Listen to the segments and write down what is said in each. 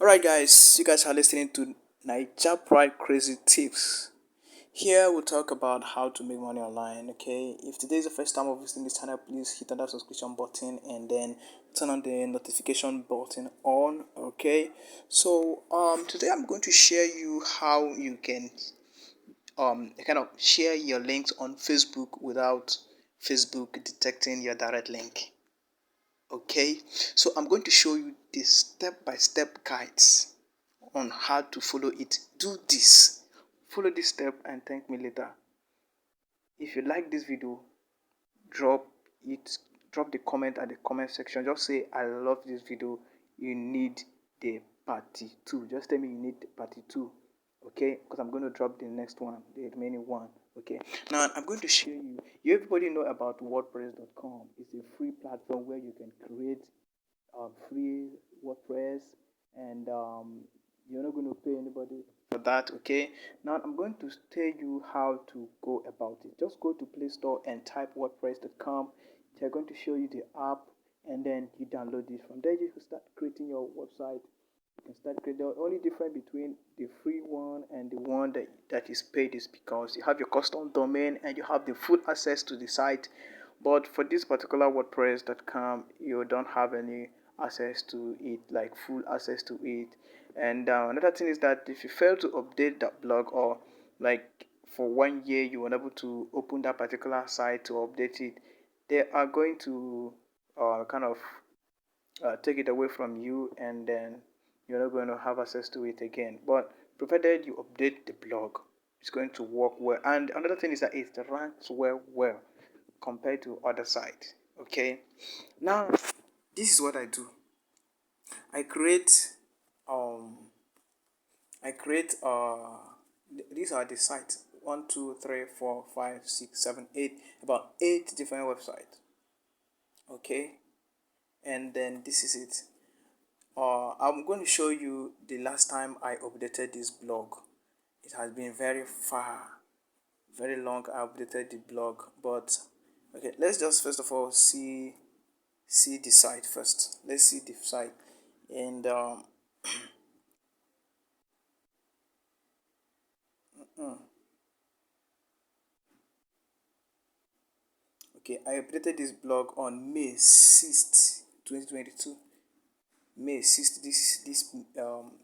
Alright guys, you guys are listening to Niger Pride Crazy Tips. Here we'll talk about how to make money online, okay? If today is the first time of visiting this channel, please hit on that subscription button and then turn on the notification button on, okay? Today I'm going to share you how you can kind of share your links on Facebook without Facebook detecting your direct link. Okay, so I'm going to show you the step-by-step guides on how to follow it. Do this, follow this step and thank me later. If you like this video, drop it, drop the comment at the comment section. Just say I love this video, you need the party 2. Just tell me you need the party 2, okay? Because I'm going to drop the next one, the remaining one. Okay, now I'm going to show you everybody know about WordPress.com. It's a free platform where you can create free WordPress, and you're not going to pay anybody for that. Okay, now I'm going to tell you how to go about it. Just go to Play Store and type WordPress.com. They're going to show you the app, and then you download it. From there you can start creating your website. You can start creating. The only difference between the free one and the one that is paid is because you have your custom domain and you have the full access to the site. But for this particular WordPress.com, you don't have any access to it, like full access to it. And another thing is that if you fail to update that blog, or like for 1 year you were unable to open that particular site to update it, they are going to kind of take it away from you, and then you're not going to have access to it again. But provided you update the blog, it's going to work well. And another thing is that it ranks well compared to other sites. Okay, now this is what I do. I create um I create these are the sites: 1, 2, 3, 4, 5, 6, 7, 8, about 8 different websites. Okay, and then this is it. I'm going to show you the last time I updated this blog. It has been very far, very long. I updated the blog, but okay, let's just first of all see the site first. Let's see the site, and mm, okay, I updated this blog on May 6th, 2022. May 6th, this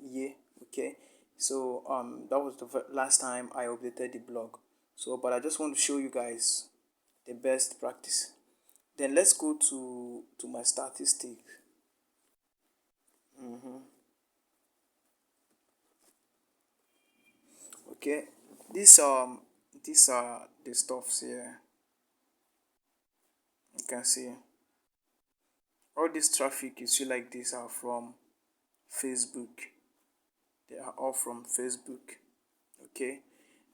year. Okay, so that was the last time I updated the blog. So, but I just want to show you guys the best practice. Then let's go to my statistic. hmm Okay, this these are the stuffs here. You can see all this traffic you see like this are from Facebook. They are all from Facebook. Okay,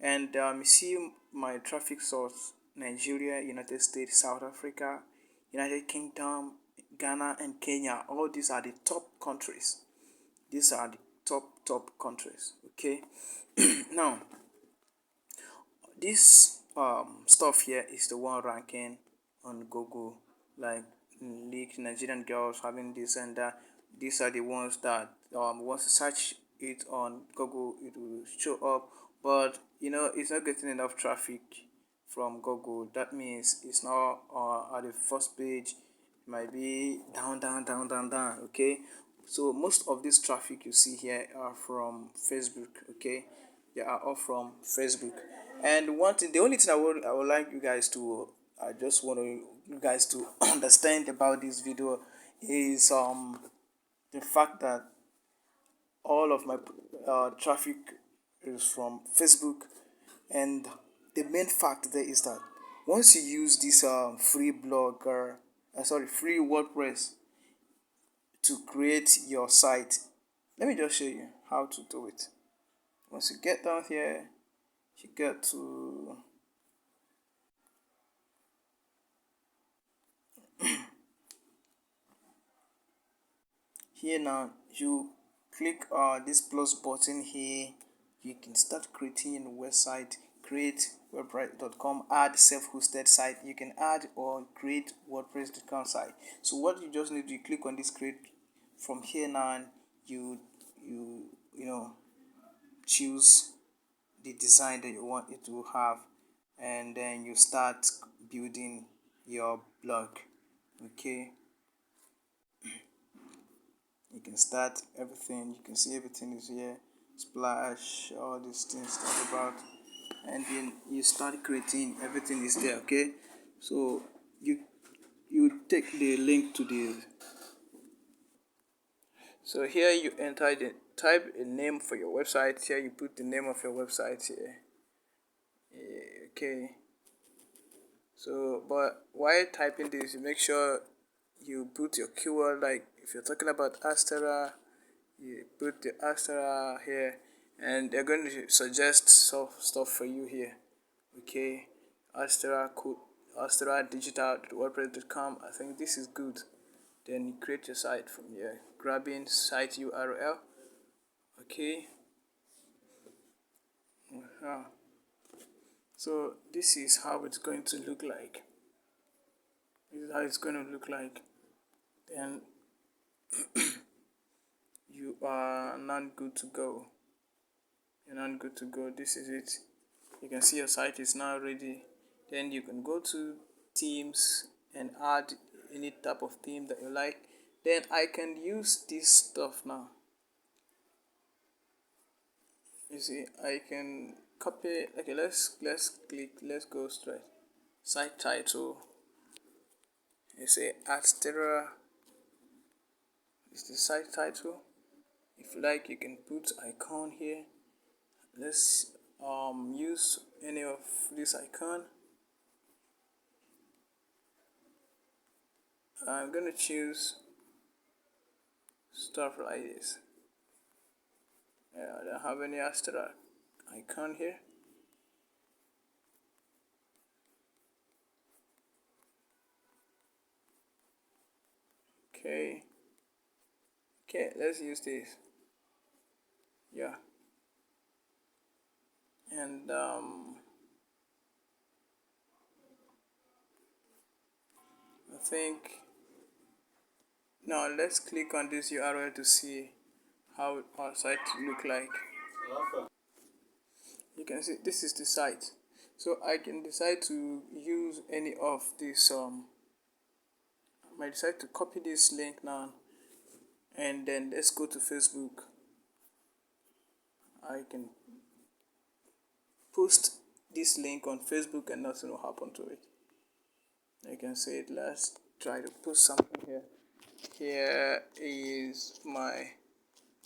and you see my traffic source: Nigeria, United States, South Africa, United Kingdom, Ghana, and Kenya. All these are the top countries. These are the top countries. Okay, now this stuff here is the one ranking on Google, like leaked Nigerian girls having this and that. These are the ones that once you search it on Google, it will show up. But it's not getting enough traffic from Google. That means it's not at the first page. It might be down. Okay, so most of this traffic you see here are from Facebook. Okay, they are all from Facebook. And one thing, the only thing I would like you guys to, I just want you guys to understand about this video is the fact that all of my traffic is from Facebook. And the main fact there is that once you use this free blogger, free WordPress to create your site, let me just show you how to do it. Once you get down here, you get to here. Now you click this plus button here. You can start creating a website. Create wordpress.com, add self-hosted site. You can add or create wordpress.com site. So what you just need to click on this create. From here now, you you know choose the design that you want it to have, and then you start building your blog. Okay, you can start everything. You can see everything is here, splash, all these things talk about, and then you start creating. Everything is there. Okay, so you take the link to the. So here you enter the type a name for your website. Here you put the name of your website here. Okay, so but while typing this, you make sure you put your keyword. Like if you're talking about adsterra, you put the adsterra here, and they're going to suggest stuff for you here. Okay, adsterra code, adsterra digital wordpress.com. I think this is good. Then you create your site from here, grabbing site URL. Okay. uh So this is how it's going to look like. This is how it's going to look like. Then you are not good to go. You're not good to go. This is it. You can see your site is now ready. Then you can go to themes and add any type of theme that you like. Then I can use this stuff now. You see, I can copy. Okay, let's click. Let's go straight. Site title. You say adsterra is the site title. If you like, you can put icon here. Let's use any of this icon. I'm gonna choose stuff like this. I don't have any adsterra icon here. Okay, let's use this. Yeah, and I think now let's click on this URL to see how our site look like. You can see this is the site, so I can decide to use any of this. I might decide to copy this link now, and then let's go to Facebook. I can post this link on Facebook and nothing will happen to it. I can say it. Let's try to post something here. Here is my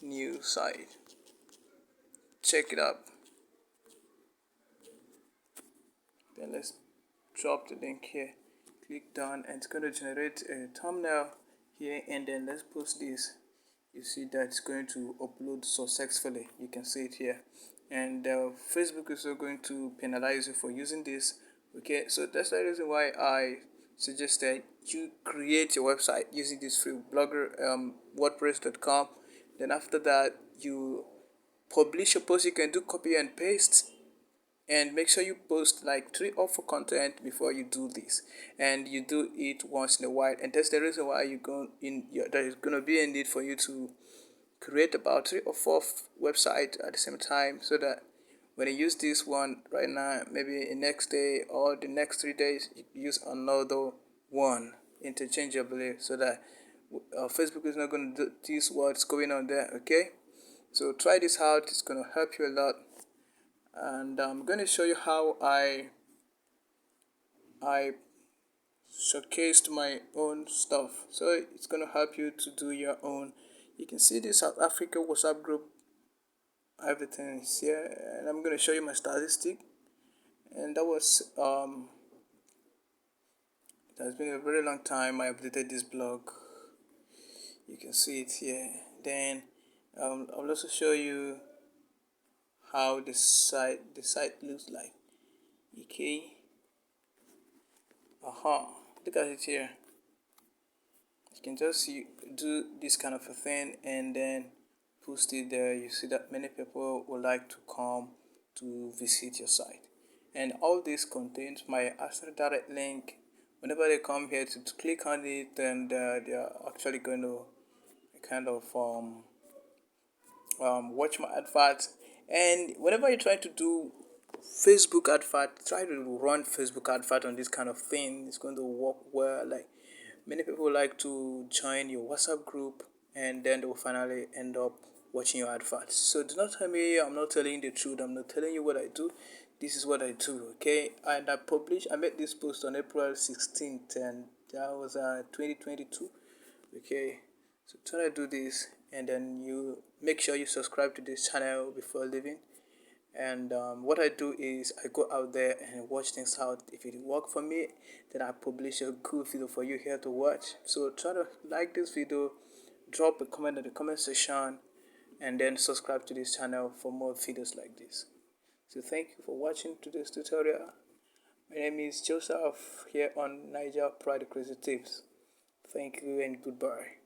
new site. Check it out. Then let's drop the link here. Click done, and it's going to generate a thumbnail here, and then let's post this. You see that it's going to upload successfully. You can see it here, and Facebook is also going to penalize you for using this. Okay, so that's the reason why I suggested you create your website using this free blogger WordPress.com. Then after that, you publish your post. You can do copy and paste, and make sure you post like 3 or 4 content before you do this, and you do it once in a while. And that's the reason why you go in there is going to be a need for you to create about 3 or 4 websites at the same time, so that when you use this one right now, maybe the next day or the next 3 days, you use another one interchangeably, so that Facebook is not going to do this what's going on there. Okay, so try this out. It's going to help you a lot, and I'm going to show you how I showcased my own stuff, so it's going to help you to do your own. You can see the South Africa WhatsApp group. Everything is here, and I'm going to show you my statistic. And that was it has been a very long time I updated this blog. You can see it here. Then I'll also show you how the site looks like. Okay, look at it here. You can just do this kind of a thing and then post it there. You see that many people would like to come to visit your site, and all this contains my Astra direct link. Whenever they come here to click on it, then they are actually going to kind of watch my adverts. And whenever you try to do Facebook advert, try to run Facebook advert on this kind of thing. It's going to work well. Like many people like to join your WhatsApp group, and then they will finally end up watching your adverts. So do not tell me I'm not telling you the truth. I'm not telling you what I do. This is what I do, okay? And I made this post on April 16th, and that was 2022, okay? So try to do this, and then you make sure you subscribe to this channel before leaving. And what I do is I go out there and watch things out. If it work for me, then I publish a good video for you here to watch. So try to like this video, drop a comment in the comment section, and then subscribe to this channel for more videos like this. So thank you for watching today's tutorial. My name is Joseph here on Niger Pride Crazy Tips. Thank you and goodbye.